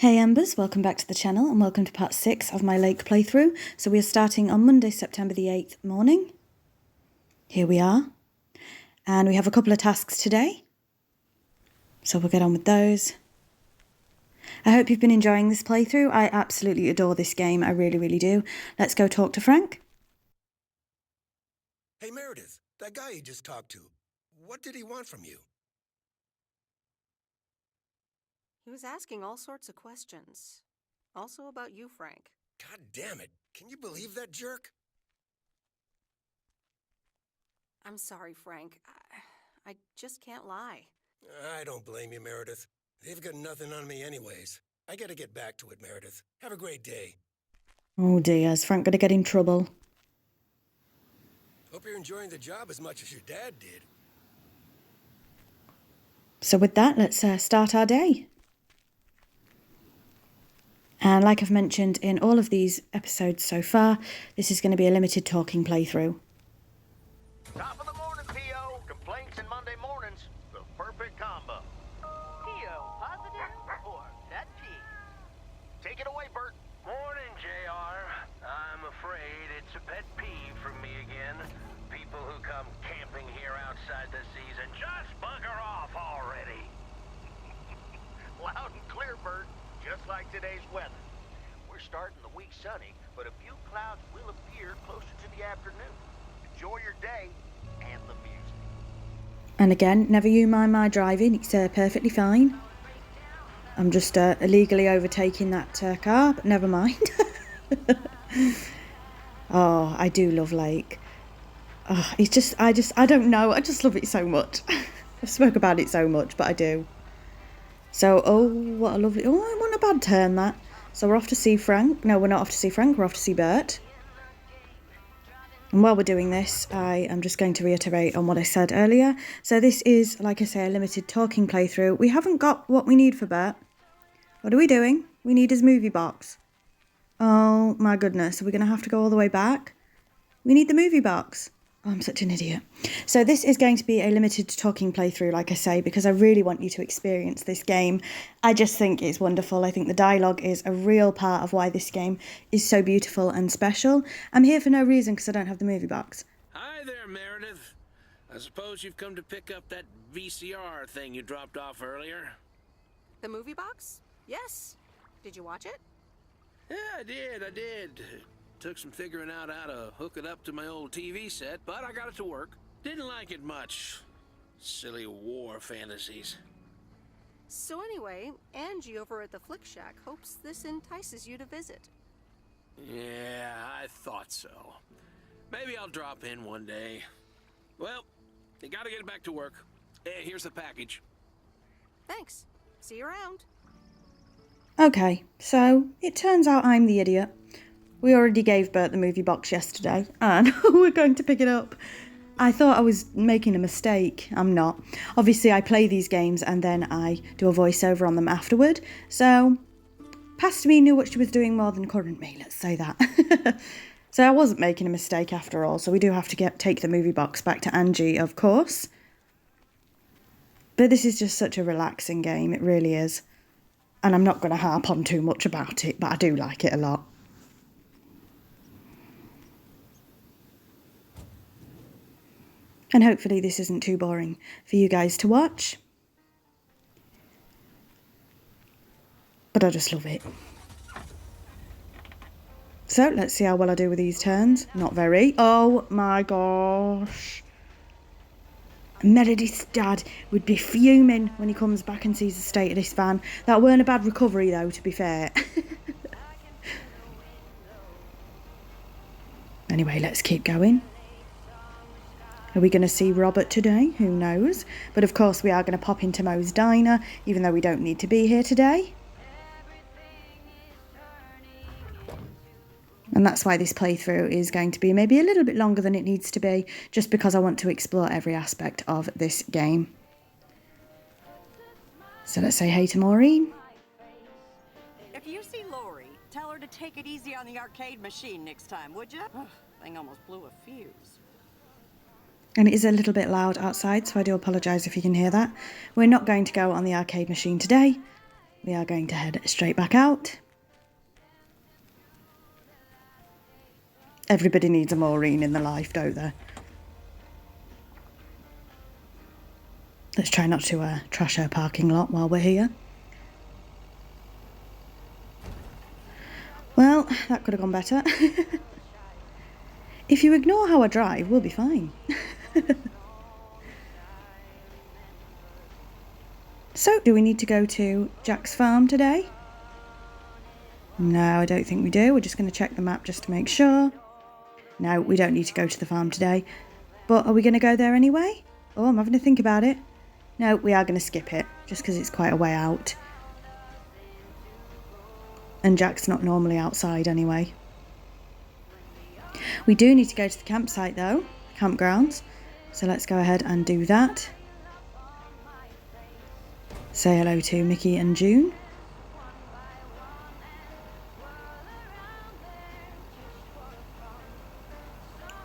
Hey Embers, welcome back to the channel and welcome to part 6 of my lake playthrough. So we are starting on Monday, September the 8th morning. Here we are. And we have a couple of tasks today. So we'll get on with those. I hope you've been enjoying this playthrough. I absolutely adore this game. I really, really do. Let's go talk to Frank. Hey Meredith, that guy you just talked to, what did he want from you? He was asking all sorts of questions. Also about you, Frank. God damn it, can you believe that jerk? I'm sorry, Frank. I just can't lie. I don't blame you, Meredith. They've got nothing on me anyways. I gotta get back to it, Meredith. Have a great day. Oh dear, is Frank going to get in trouble? Hope you're enjoying the job as much as your dad did. So with that, let's start our day. And like I've mentioned in all of these episodes so far, this is going to be a limited talking playthrough. Top of the morning, P.O. Complaints and Monday mornings. The perfect combo. P.O. positive or that P? Take it away, Bert. Morning, J.R. I'm afraid it's a pet peeve for me again. People who come camping here outside the season, just bugger off already. Loud and clear, Bert. Just like today's weather. We're starting the week sunny, but a few clouds will appear closer to the afternoon. Enjoy your day and the music. And again, never you mind my driving, it's perfectly fine. I'm just illegally overtaking that car, but never mind. Oh, I do love Lake. Oh, I don't know, I just love it so much. I've spoke about it so much, but I do. So, oh, what a lovely, oh, I want a bad turn, that. So we're off to see Frank. No, we're not off to see Frank, we're off to see Bert. And while we're doing this, I am just going to reiterate on what I said earlier. So this is, like I say, a limited talking playthrough. We haven't got what we need for Bert. What are we doing? We need his movie box. Oh, my goodness. Are we going to have to go all the way back? We need the movie box. Oh, I'm such an idiot. So this is going to be a limited talking playthrough, like I say, because I really want you to experience this game. I just think it's wonderful. I think the dialogue is a real part of why this game is so beautiful and special. I'm here for no reason because I don't have the movie box. Hi there, Meredith. I suppose you've come to pick up that VCR thing you dropped off earlier. The movie box? Yes. Did you watch it? Yeah, I did. Took some figuring out how to hook it up to my old TV set, but I got it to work. Didn't like it much. Silly war fantasies. So anyway, Angie over at the Flick Shack hopes this entices you to visit. Yeah, I thought so. Maybe I'll drop in one day. Well, you gotta get back to work. Hey, here's the package. Thanks. See you around. Okay, so it turns out I'm the idiot. We already gave Bert the movie box yesterday, and we're going to pick it up. I thought I was making a mistake. I'm not. Obviously, I play these games and then I do a voiceover on them afterward. So, past me knew what she was doing more than current me, let's say that. So I wasn't making a mistake after all, so we do have to take the movie box back to Angie, of course. But this is just such a relaxing game, it really is. And I'm not going to harp on too much about it, but I do like it a lot. And hopefully this isn't too boring for you guys to watch. But I just love it. So let's see how well I do with these turns. Not very. Oh my gosh. Meredith's dad would be fuming when he comes back and sees the state of this van. That weren't a bad recovery though, to be fair. Anyway, let's keep going. Are we going to see Robert today? Who knows? But of course we are going to pop into Moe's Diner, even though we don't need to be here today. And that's why this playthrough is going to be maybe a little bit longer than it needs to be, just because I want to explore every aspect of this game. So let's say hey to Maureen. If you see Lori, tell her to take it easy on the arcade machine next time, would you? Thing almost blew a fuse. And it is a little bit loud outside, so I do apologise if you can hear that. We're not going to go on the arcade machine today. we are going to head straight back out. Everybody needs a Maureen in their life, don't they? Let's try not to trash her parking lot while we're here. Well, that could have gone better. If you ignore how I drive, we'll be fine. So, do we need to go to Jack's farm today? No, I don't think we do. We're just going to check the map just to make sure. No, we don't need to go to the farm today. But are we going to go there anyway? Oh, I'm having to think about it. No, we are going to skip it, just because it's quite a way out. And Jack's not normally outside anyway. We do need to go to the campsite though, campgrounds. So let's go ahead and do that. Say hello to Mickey and June.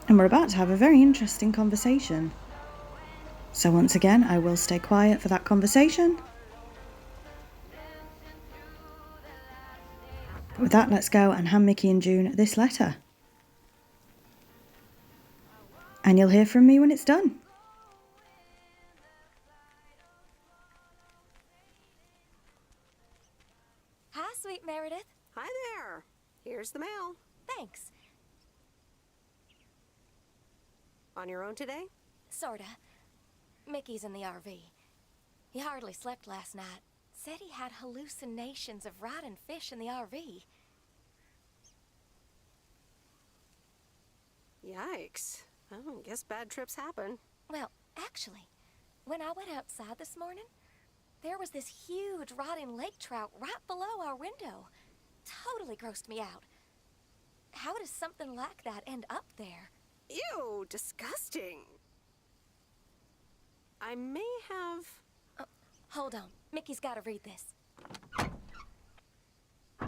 And we're about to have a very interesting conversation. So once again, I will stay quiet for that conversation. But with that, let's go and hand Mickey and June this letter. And you'll hear from me when it's done. Hi, sweet Meredith. Hi there. Here's the mail. Thanks. On your own today? Sorta. Mickey's in the RV. He hardly slept last night. Said he had hallucinations of riding fish in the RV. Yikes. Oh, I guess bad trips happen. Well, actually, when I went outside this morning, there was this huge rotting lake trout right below our window. Totally grossed me out. How does something like that end up there? Ew, disgusting. I may have... Oh, hold on. Mickey's gotta read this.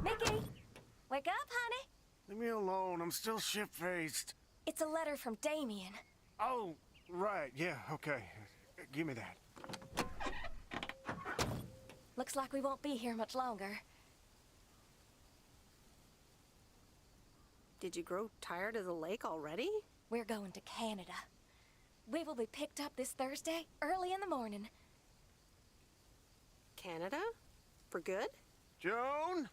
Mickey! Wake up, honey! Leave me alone. I'm still shit-faced. It's a letter from Damien. Oh, right. Yeah, okay. Give me that. Looks like we won't be here much longer. Did you grow tired of the lake already? We're going to Canada. We will be picked up this Thursday, early in the morning. Canada? For good? Joan?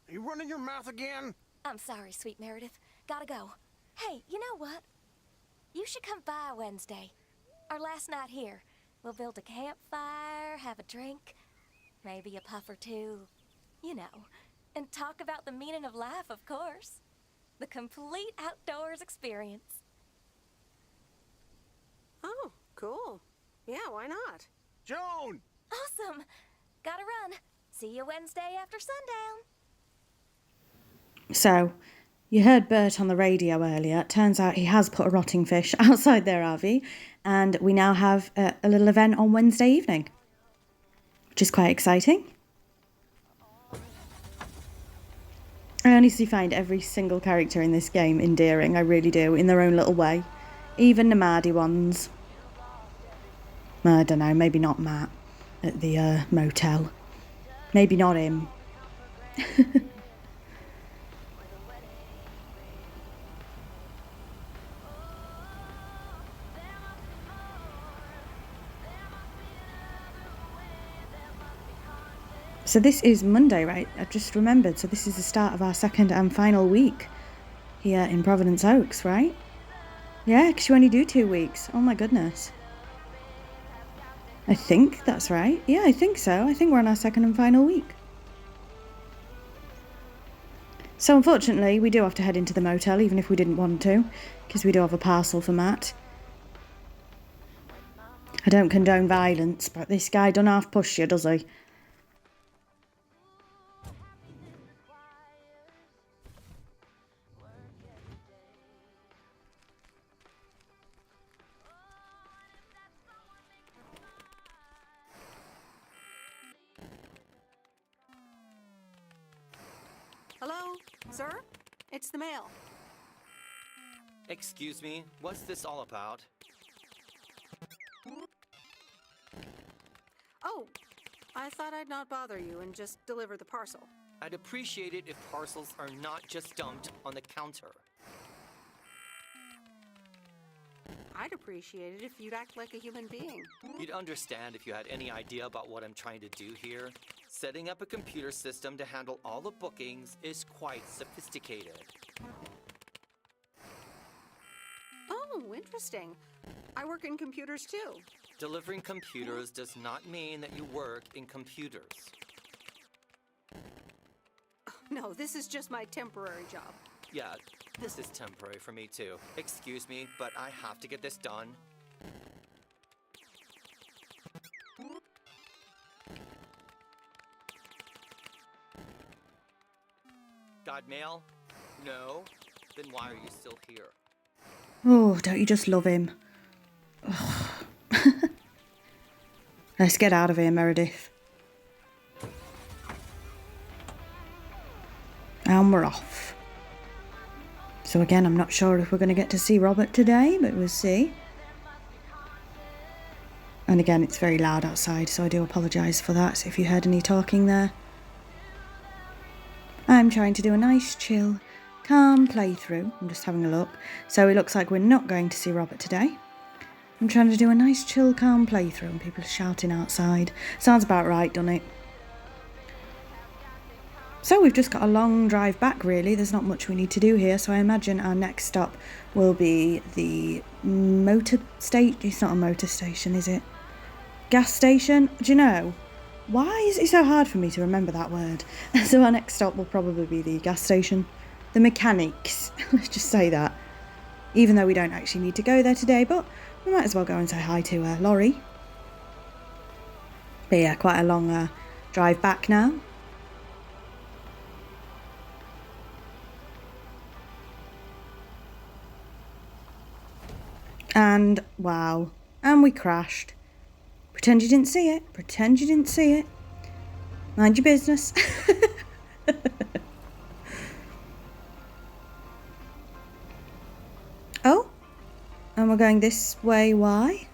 Are you running your mouth again? I'm sorry, sweet Meredith. Gotta go. Hey, you know what? You should come by Wednesday. Our last night here. We'll build a campfire, have a drink, maybe a puff or two, you know, and talk about the meaning of life, of course. The complete outdoors experience. Oh, cool. Yeah, why not? Joan! Awesome. Gotta run. See you Wednesday after sundown. So, you heard Bert on the radio earlier. It turns out he has put a rotting fish outside their RV, and we now have a little event on Wednesday evening, which is quite exciting. I honestly find every single character in this game endearing, I really do, in their own little way. Even the Mardy ones. I don't know, maybe not Matt at the motel. Maybe not him. So this is Monday, right? I've just remembered. So this is the start of our second and final week here in Providence Oaks, right? Yeah, because you only do 2 weeks. Oh my goodness. I think that's right. Yeah, I think so. I think we're on our second and final week. So unfortunately, we do have to head into the motel, even if we didn't want to, because we do have a parcel for Matt. I don't condone violence, but this guy don't half push you, does he? Hello? Sir? It's the mail. Excuse me, what's this all about? Oh, I thought I'd not bother you and just deliver the parcel. I'd appreciate it if parcels are not just dumped on the counter. I'd appreciate it if you'd act like a human being. You'd understand if you had any idea about what I'm trying to do here. Setting up a computer system to handle all the bookings is quite sophisticated. Oh, interesting. I work in computers too. Delivering computers does not mean that you work in computers. No, this is just my temporary job. Yeah, this is temporary for me too. Excuse me, but I have to get this done. Got mail? No? Then why are you still here? Oh, don't you just love him? Ugh. Let's get out of here, Meredith. And we're off. So again, I'm not sure if we're going to get to see Robert today, but we'll see. And again, it's very loud outside, so I do apologise for that if you heard any talking there. I'm trying to do a nice, chill, calm playthrough. I'm just having a look. So it looks like we're not going to see Robert today. I'm trying to do a nice, chill, calm playthrough and people are shouting outside. Sounds about right, doesn't it? So we've just got a long drive back, really. There's not much we need to do here. So I imagine our next stop will be the motor station. It's not a motor station, is it? Gas station? Do you know? Why is it so hard for me to remember that word? So our next stop will probably be the gas station. The mechanics. Let's just say that. Even though we don't actually need to go there today, but we might as well go and say hi to Laurie. But yeah, quite a long drive back now. And wow. And we crashed. Pretend you didn't see it. Pretend you didn't see it. Mind your business. Oh, and we're going this way. Why?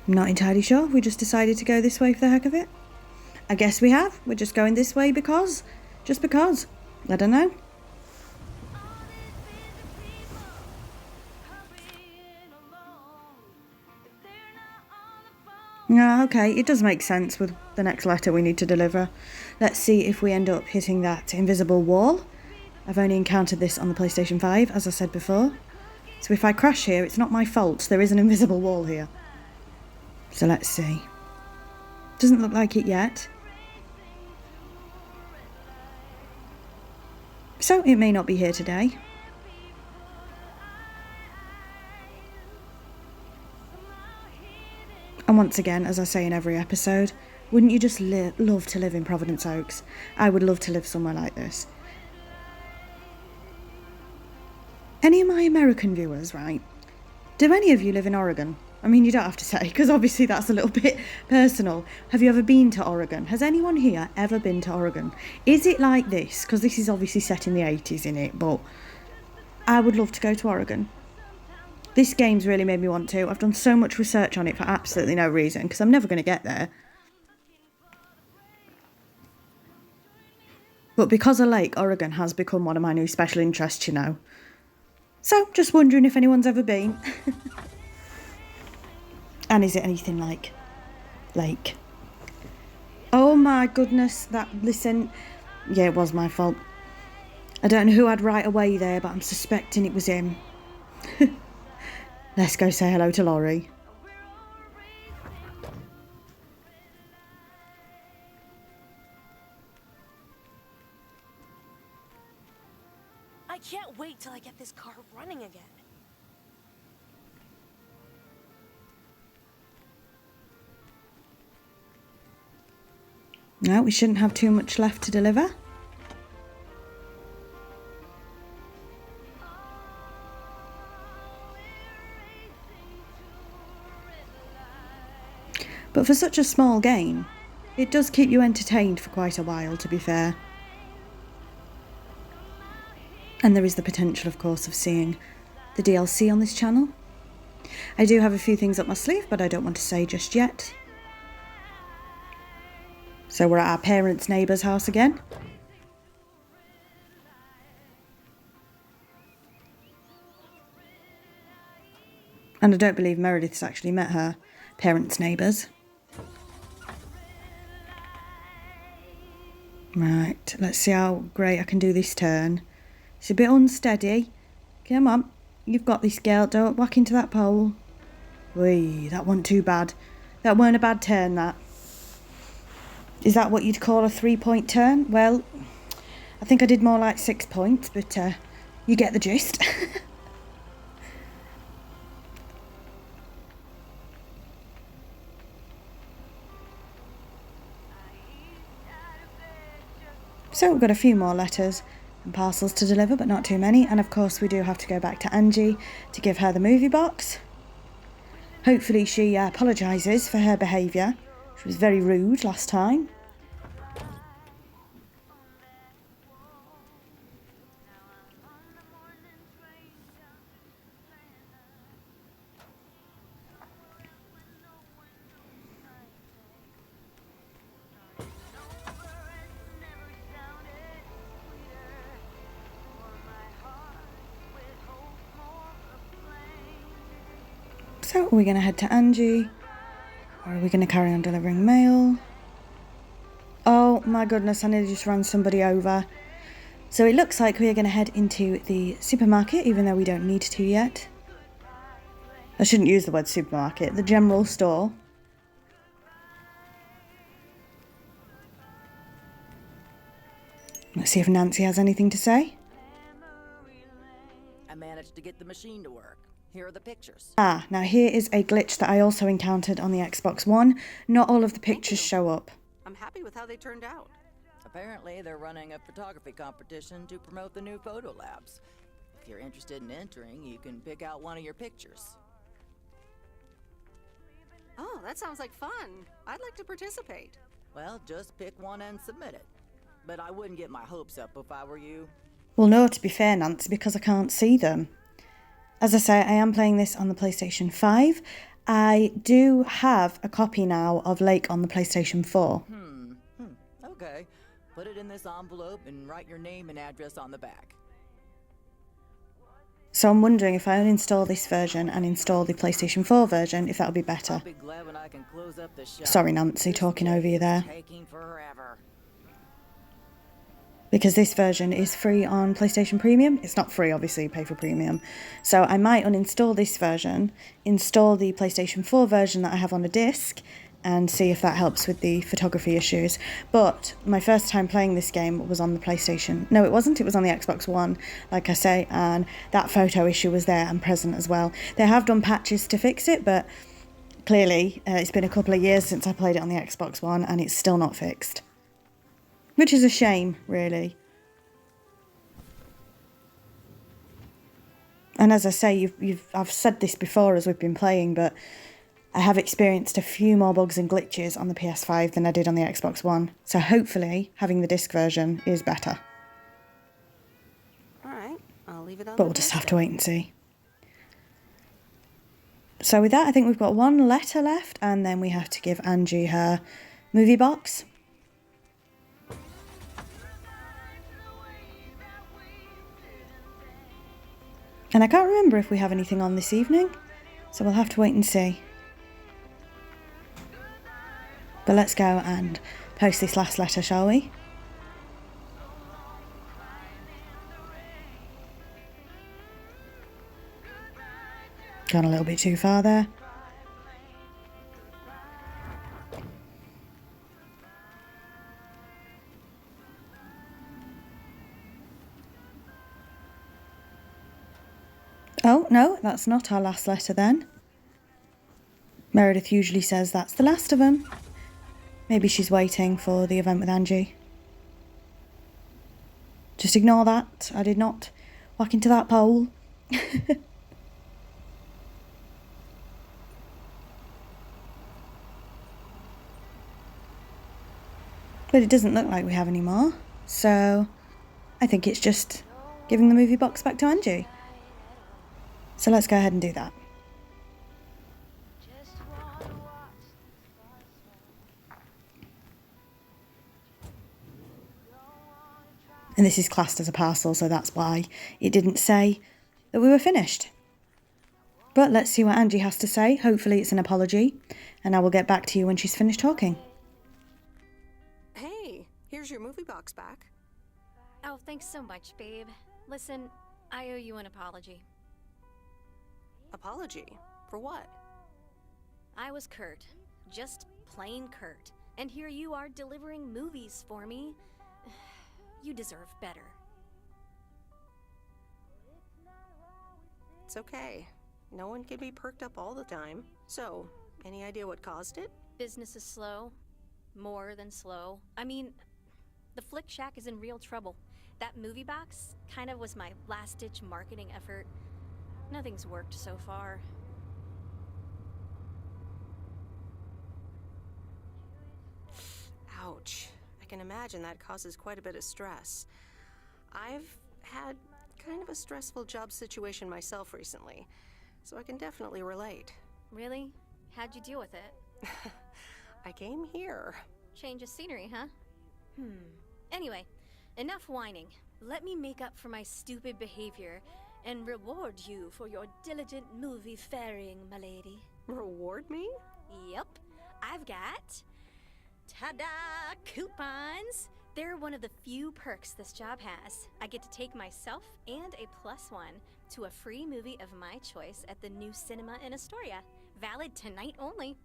I'm not entirely sure. We just decided to go this way for the heck of it. I guess we have. We're just going this way because. Just because. I don't know. Yeah, okay, it does make sense with the next letter we need to deliver. Let's see if we end up hitting that invisible wall. I've only encountered this on the PlayStation 5, as I said before. So if I crash here, it's not my fault. There is an invisible wall here. So let's see. Doesn't look like it yet. So it may not be here today. And once again, as I say in every episode, wouldn't you just love to live in Providence Oaks? I would love to live somewhere like this. Any of my American viewers, right? Do any of you live in Oregon? I mean, you don't have to say, because obviously that's a little bit personal. Have you ever been to Oregon? Has anyone here ever been to Oregon? Is it like this? Because this is obviously set in the 80s in it, but I would love to go to Oregon. This game's really made me want to. I've done so much research on it for absolutely no reason, because I'm never going to get there. But because of Lake, Oregon has become one of my new special interests, you know. So, just wondering if anyone's ever been. And is it anything like Lake? Oh my goodness, listen. Yeah, it was my fault. I don't know who I'd right away there, but I'm suspecting it was him. Let's go say hello to Laurie. I can't wait till I get this car running again. No, we shouldn't have too much left to deliver. But for such a small game, it does keep you entertained for quite a while, to be fair. And there is the potential, of course, of seeing the DLC on this channel. I do have a few things up my sleeve, but I don't want to say just yet. So we're at our parents' neighbour's house again. And I don't believe Meredith's actually met her parents' neighbours. Right, let's see how great I can do this turn. It's a bit unsteady. Come on, you've got this, girl. Don't whack into that pole. Whee, that wasn't too bad. That weren't a bad turn, that. Is that what you'd call a 3-point turn? Well, I think I did more like 6 points, but you get the gist. So we've got a few more letters and parcels to deliver, but not too many. And of course we do have to go back to Angie to give her the movie box. Hopefully she apologises for her behaviour. She was very rude last time. So are we going to head to Angie, or are we going to carry on delivering mail? Oh my goodness, I nearly just ran somebody over. So it looks like we are going to head into the supermarket, even though we don't need to yet. I shouldn't use the word supermarket, the general store. Let's see if Nancy has anything to say. I managed to get the machine to work. Here are the pictures. Ah, now here is a glitch that I also encountered on the Xbox One. Not all of the pictures show up. I'm happy with how they turned out. Apparently, they're running a photography competition to promote the new photo labs. If you're interested in entering, you can pick out one of your pictures. Oh, that sounds like fun. I'd like to participate. Well, just pick one and submit it. But I wouldn't get my hopes up if I were you. Well, no, to be fair, Nancy, because I can't see them. As I say, I am playing this on the PlayStation 5. I do have a copy now of Lake on the PlayStation 4. Okay. Put it in this envelope and write your name and address on the back. So I'm wondering if I uninstall this version and install the PlayStation 4 version, if that would be better. I'll be glad when I can close up the shop. Sorry, Nancy, talking over you there. Taking forever. Because this version is free on PlayStation Premium. It's not free, obviously, you pay for Premium. So I might uninstall this version, install the PlayStation 4 version that I have on a disc, and see if that helps with the photography issues. But my first time playing this game was on the PlayStation. No, it wasn't. It was on the Xbox One, like I say, and that photo issue was there and present as well. They have done patches to fix it, but clearly it's been a couple of years since I played it on the Xbox One, and it's still not fixed. Which is a shame, really. And as I say, I've said this before as we've been playing, but I have experienced a few more bugs and glitches on the PS5 than I did on the Xbox One. So hopefully, having the disc version is better. Alright, I'll leave it on. But we'll just have to wait and see. So with that, I think we've got one letter left, and then we have to give Angie her movie box. And I can't remember if we have anything on this evening, so we'll have to wait and see. But let's go and post this last letter, shall we? Gone a little bit too far there. Oh, no, that's not our last letter then. Meredith usually says that's the last of them. Maybe she's waiting for the event with Angie. Just ignore that. I did not whack into that pole. But it doesn't look like we have any more. So I think it's just giving the movie box back to Angie. So let's go ahead and do that. And this is classed as a parcel, so that's why it didn't say that we were finished. But let's see what Angie has to say. Hopefully it's an apology, and I will get back to you when she's finished talking. Hey, here's your movie box back. Oh, thanks so much, babe. Listen, I owe you an apology. Apology? For what? I was Kurt. Just plain Kurt. And here you are delivering movies for me. You deserve better. It's okay. No one can be perked up all the time. So, any idea what caused it? Business is slow. More than slow. I mean, the Flick Shack is in real trouble. That movie box kind of was my last-ditch marketing effort. Nothing's worked so far. Ouch. I can imagine that causes quite a bit of stress. I've had kind of a stressful job situation myself recently, so I can definitely relate. Really? How'd you deal with it? I came here. Change of scenery, huh? Anyway, enough whining. Let me make up for my stupid behavior and reward you for your diligent movie faring, my lady. Reward me? Yep. I've got... ta-da! Coupons! They're one of the few perks this job has. I get to take myself and a +1 to a free movie of my choice at the new cinema in Astoria. Valid tonight only.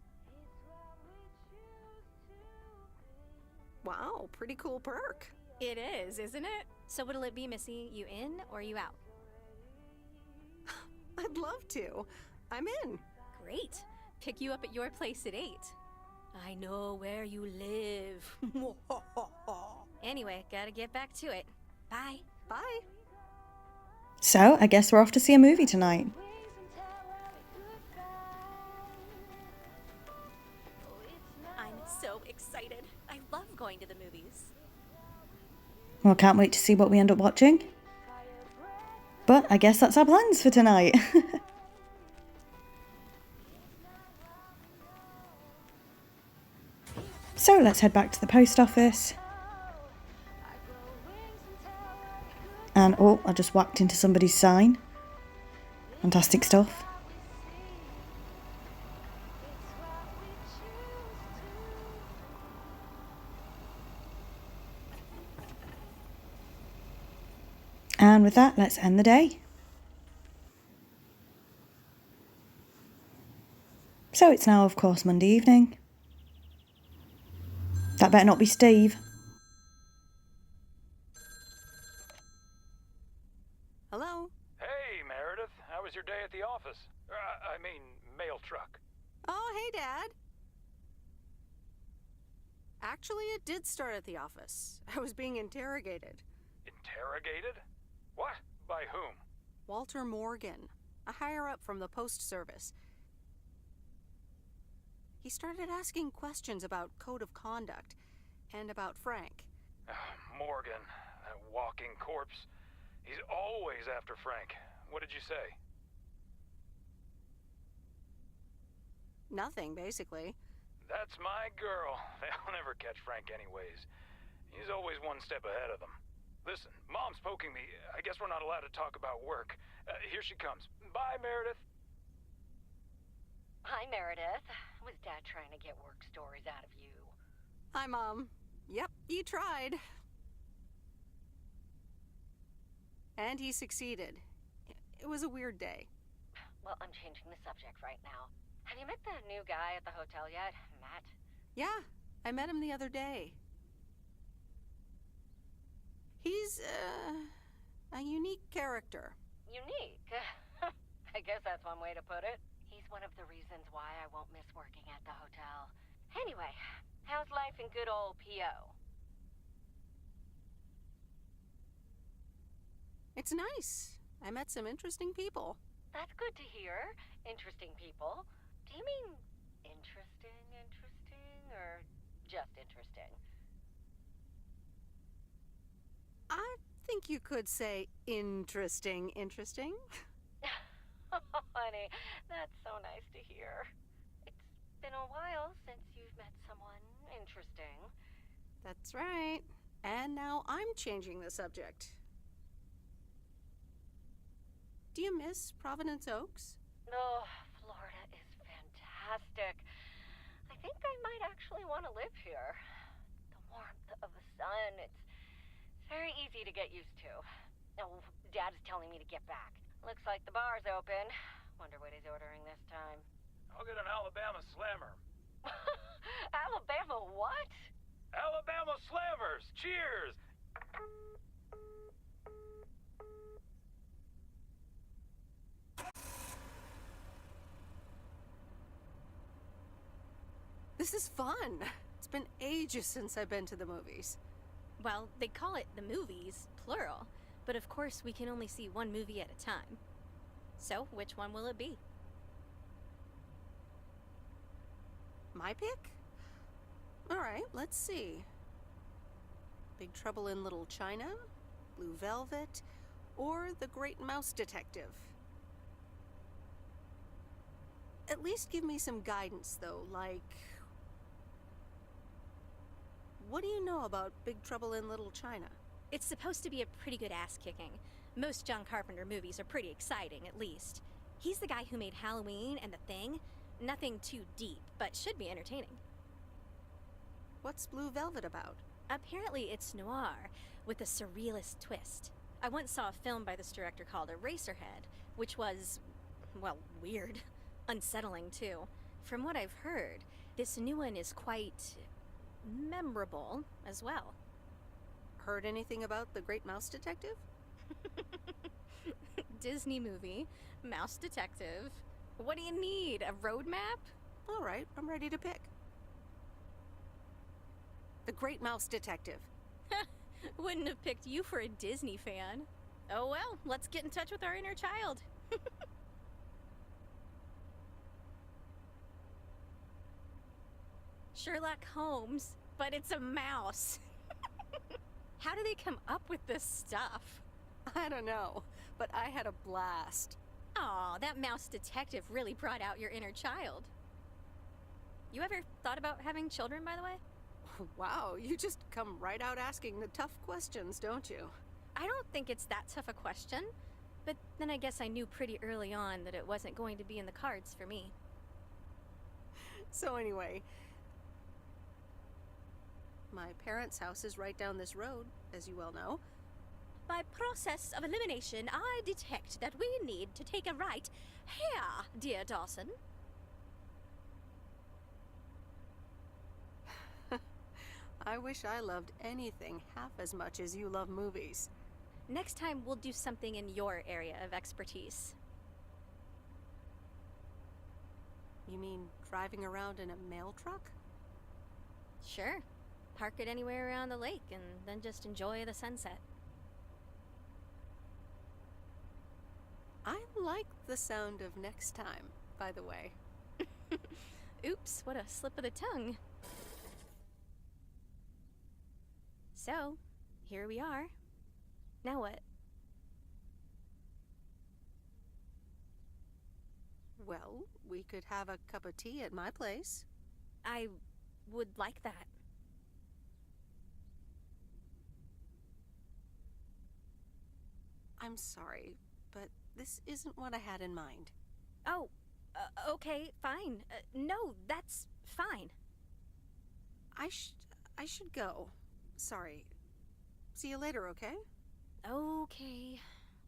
Wow, pretty cool perk. It is, isn't it? So what'll it be, Missy? You in or you out? I'd love to. I'm in. Great. Pick you up at your place at 8. I know where you live. Anyway, gotta get back to it. Bye. Bye. So, I guess we're off to see a movie tonight. I'm so excited. I love going to the movies. Well, can't wait to see what we end up watching. But I guess that's our plans for tonight. So let's head back to the post office. And oh, I just whacked into somebody's sign. Fantastic stuff. And with that, let's end the day. So it's now, of course, Monday evening. That better not be Steve. Hello? Hey, Meredith. How was your day at the office? I mean, mail truck. Oh, hey, Dad. Actually, it did start at the office. I was being interrogated. Interrogated? What? By whom? Walter Morgan, a higher-up from the Post Service. He started asking questions about code of conduct and about Frank. Morgan, that walking corpse. He's always after Frank. What did you say? Nothing, basically. That's my girl. They'll never catch Frank anyways. He's always one step ahead of them. Listen, Mom's poking me. I guess we're not allowed to talk about work. Here she comes. Bye, Meredith. Hi, Meredith. Was Dad trying to get work stories out of you? Hi, Mom. Yep, he tried. And he succeeded. It was a weird day. Well, I'm changing the subject right now. Have you met the new guy at the hotel yet, Matt? Yeah, I met him the other day. He's, a unique character. Unique? I guess that's one way to put it. He's one of the reasons why I won't miss working at the hotel. Anyway, how's life in good old P.O.? It's nice. I met some interesting people. That's good to hear. Interesting people. Do you mean interesting, or just interesting? I think you could say interesting. Oh, honey, that's so nice to hear. It's been a while since you've met someone interesting. That's right. And now I'm changing the subject. Do you miss Providence Oaks? Oh, Florida is fantastic. I think I might actually want to live here. The warmth of the sun, it's very easy to get used to. Oh, Dad is telling me to get back. Looks like the bar's open. Wonder what he's ordering this time. I'll get an Alabama Slammer. Alabama what? Alabama Slammers! Cheers! This is fun. It's been ages since I've been to the movies. Well, they call it the movies, plural, but of course we can only see one movie at a time. So, which one will it be? My pick? Alright, let's see. Big Trouble in Little China, Blue Velvet, or The Great Mouse Detective. At least give me some guidance, though, like... What do you know about Big Trouble in Little China? It's supposed to be a pretty good ass-kicking. Most John Carpenter movies are pretty exciting, at least. He's the guy who made Halloween and The Thing. Nothing too deep, but should be entertaining. What's Blue Velvet about? Apparently it's noir, with a surrealist twist. I once saw a film by this director called Eraserhead, which was, well, weird. Unsettling, too. From what I've heard, this new one is quite... memorable as well. Heard anything about The Great Mouse Detective? Disney movie, Mouse Detective. What do you need, a road map? Alright, I'm ready to pick. The Great Mouse Detective. Wouldn't have picked you for a Disney fan. Oh well, let's get in touch with our inner child. Sherlock Holmes, but it's a mouse. How do they come up with this stuff? I don't know, but I had a blast. Aw, that mouse detective really brought out your inner child. You ever thought about having children, by the way? Wow, you just come right out asking the tough questions, don't you? I don't think it's that tough a question, but then I guess I knew pretty early on that it wasn't going to be in the cards for me. So anyway, my parents' house is right down this road, as you well know. By process of elimination, I detect that we need to take a right here, dear Dawson. I wish I loved anything half as much as you love movies. Next time, we'll do something in your area of expertise. You mean driving around in a mail truck? Sure. Park it anywhere around the lake and then just enjoy the sunset. I like the sound of next time, by the way. Oops, what a slip of the tongue. So, here we are. Now what? Well, we could have a cup of tea at my place. I would like that. I'm sorry, but this isn't what I had in mind. Oh, okay, fine. No, that's fine. I should go. Sorry. See you later, okay? Okay.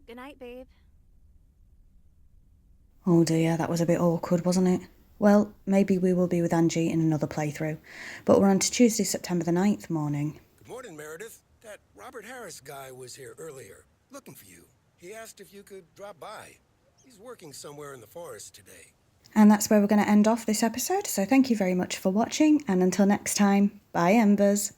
Good night, babe. Oh dear, that was a bit awkward, wasn't it? Well, maybe we will be with Angie in another playthrough. But we're on to Tuesday, September the 9th morning. Good morning, Meredith. That Robert Harris guy was here earlier, looking for you. He asked if you could drop by. He's working somewhere in the forest today. And that's where we're going to end off this episode. So thank you very much for watching. And until next time, bye, Embers.